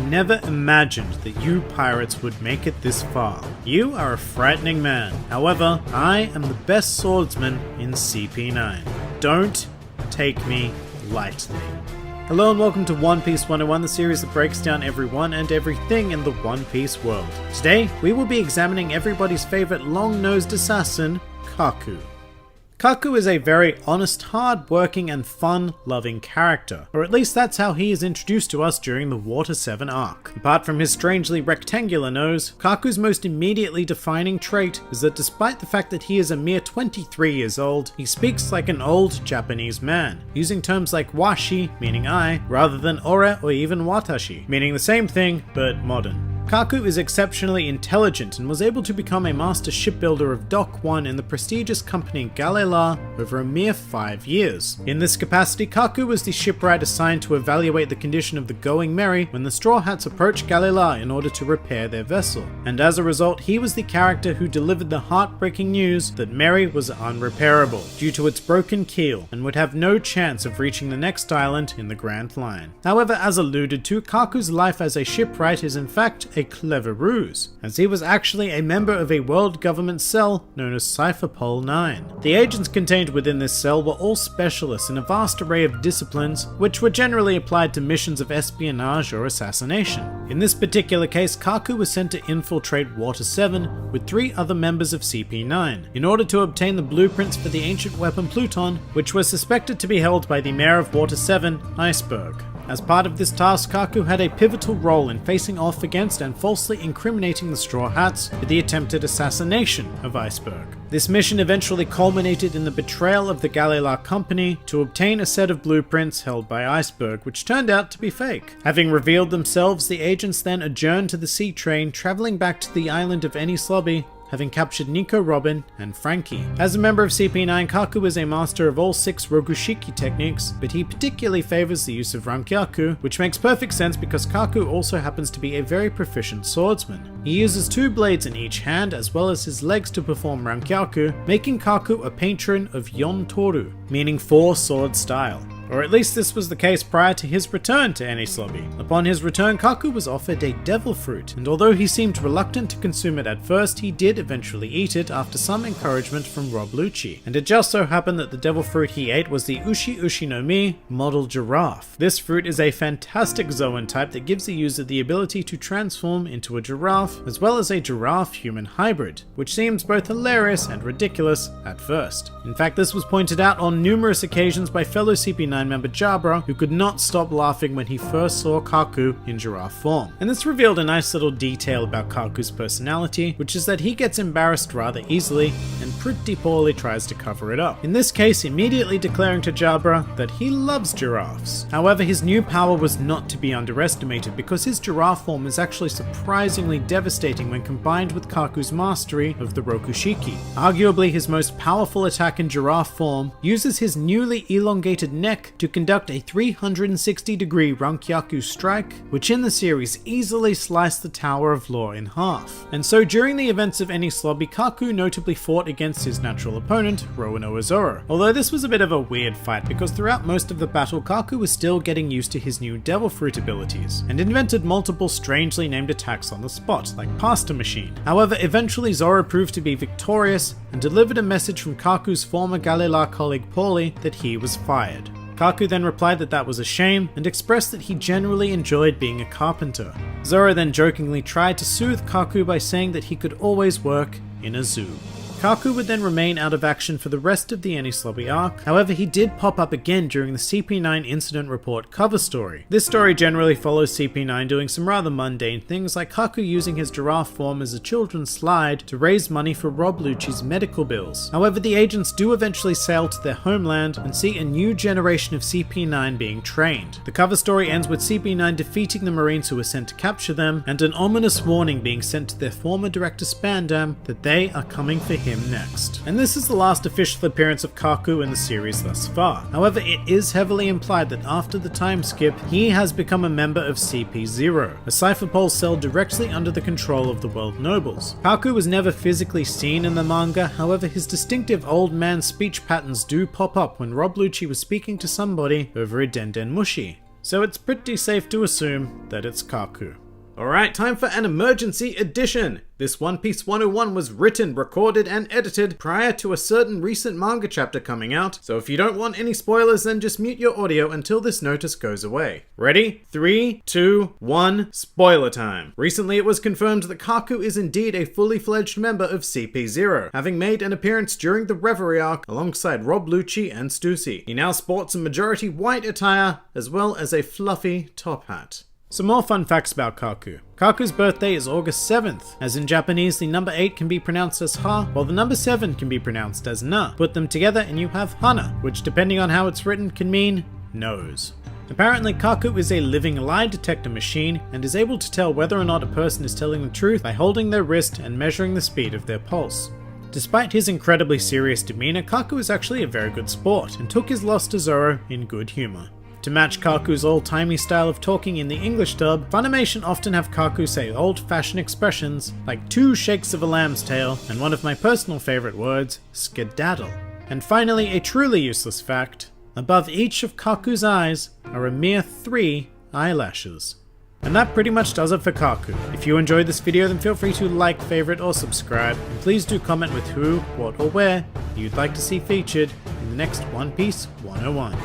never imagined that you pirates would make it this far. You are a frightening man. However, I am the best swordsman in CP9. Don't take me lightly. Hello and welcome to One Piece 101, the series that breaks down everyone and everything in the One Piece world. Today, we will be examining everybody's favorite long-nosed assassin, Kaku. Kaku is a very honest, hard-working and fun-loving character, or at least that's how he is introduced to us during the Water 7 arc. Apart from his strangely rectangular nose, Kaku's most immediately defining trait is that despite the fact that he is a mere 23 years old, he speaks like an old Japanese man, using terms like washi, meaning I, rather than ore or even watashi, meaning the same thing, but modern. Kaku is exceptionally intelligent and was able to become a master shipbuilder of Dock 1 in the prestigious company Galela over a mere 5 years. In this capacity, Kaku was the shipwright assigned to evaluate the condition of the Going Merry when the Straw Hats approached Galela in order to repair their vessel, and as a result he was the character who delivered the heartbreaking news that Merry was unrepairable due to its broken keel and would have no chance of reaching the next island in the Grand Line. However, as alluded to, Kaku's life as a shipwright is in fact a clever ruse, as he was actually a member of a world government cell known as Cypherpol 9. The agents contained within this cell were all specialists in a vast array of disciplines, which were generally applied to missions of espionage or assassination. In this particular case, Kaku was sent to infiltrate Water 7 with 3 other members of CP9, in order to obtain the blueprints for the ancient weapon Pluton, which was suspected to be held by the mayor of Water 7, Iceberg. As part of this task, Kaku had a pivotal role in facing off against and falsely incriminating the Straw Hats for the attempted assassination of Iceberg. This mission eventually culminated in the betrayal of the Galela Company to obtain a set of blueprints held by Iceberg, which turned out to be fake. Having revealed themselves, the agents then adjourned to the sea train, traveling back to the island of Enies Lobby, having captured Nico, Robin, and Frankie. As a member of CP9, Kaku is a master of all 6 Rokushiki techniques, but he particularly favors the use of Rankyaku, which makes perfect sense because Kaku also happens to be a very proficient swordsman. He uses 2 blades in each hand as well as his legs to perform Rankyaku, making Kaku a patron of Yon Toru, meaning 4-sword style. Or at least this was the case prior to his return to Enies Lobby. Upon his return, Kaku was offered a devil fruit, and although he seemed reluctant to consume it at first, he did eventually eat it after some encouragement from Rob Lucci. And it just so happened that the devil fruit he ate was the Ushi Ushi no Mi model giraffe. This fruit is a fantastic Zoan type that gives the user the ability to transform into a giraffe, as well as a giraffe-human hybrid, which seems both hilarious and ridiculous at first. In fact, this was pointed out on numerous occasions by fellow CP9 member Jabra, who could not stop laughing when he first saw Kaku in giraffe form. And this revealed a nice little detail about Kaku's personality, which is that he gets embarrassed rather easily and pretty poorly tries to cover it up. In this case, immediately declaring to Jabra that he loves giraffes. However, his new power was not to be underestimated because his giraffe form is actually surprisingly devastating when combined with Kaku's mastery of the Rokushiki. Arguably his most powerful attack in giraffe form uses his newly elongated neck to conduct a 360-degree Rankyaku strike, which in the series easily sliced the Tower of Law in half. And so during the events of Enies Lobby, Kaku notably fought against his natural opponent, Roanoa Zoro. Although this was a bit of a weird fight because throughout most of the battle, Kaku was still getting used to his new Devil Fruit abilities, and invented multiple strangely named attacks on the spot, like Pasta Machine. However, eventually Zoro proved to be victorious, and delivered a message from Kaku's former Galela colleague Paulie that he was fired. Kaku then replied that that was a shame, and expressed that he generally enjoyed being a carpenter. Zoro then jokingly tried to soothe Kaku by saying that he could always work in a zoo. Kaku would then remain out of action for the rest of the Enies Lobby arc, however he did pop up again during the CP9 Incident Report cover story. This story generally follows CP9 doing some rather mundane things like Kaku using his giraffe form as a children's slide to raise money for Rob Lucci's medical bills. However, the agents do eventually sail to their homeland and see a new generation of CP9 being trained. The cover story ends with CP9 defeating the Marines who were sent to capture them, and an ominous warning being sent to their former director Spandam that they are coming for him next. And this is the last official appearance of Kaku in the series thus far. However, it is heavily implied that after the time skip, he has become a member of CP0, a Cypherpol cell directly under the control of the World Nobles. Kaku was never physically seen in the manga, however his distinctive old man speech patterns do pop up when Rob Lucci was speaking to somebody over a Den Den Mushi. so it's pretty safe to assume that it's Kaku. Alright, time for an emergency edition! This One Piece 101 was written, recorded, and edited prior to a certain recent manga chapter coming out, so if you don't want any spoilers, then just mute your audio until this notice goes away. Ready? 3, 2, 1, spoiler time! Recently it was confirmed that Kaku is indeed a fully fledged member of CP0, having made an appearance during the Reverie arc alongside Rob Lucci and Stussy. He now sports a majority white attire, as well as a fluffy top hat. Some more fun facts about Kaku. Kaku's birthday is August 7th, as in Japanese the number 8 can be pronounced as ha, while the number 7 can be pronounced as na. Put them together and you have hana, which depending on how it's written can mean nose. Apparently Kaku is a living lie detector machine and is able to tell whether or not a person is telling the truth by holding their wrist and measuring the speed of their pulse. Despite his incredibly serious demeanor, Kaku is actually a very good sport and took his loss to Zoro in good humor. To match Kaku's old-timey style of talking in the English dub, Funimation often have Kaku say old-fashioned expressions like 2 shakes of a lamb's tail and one of my personal favorite words, skedaddle. And finally, a truly useless fact, above each of Kaku's eyes are a mere 3 eyelashes. And that pretty much does it for Kaku. If you enjoyed this video, then feel free to like, favorite, or subscribe, and please do comment with who, what, or where you'd like to see featured in the next One Piece 101.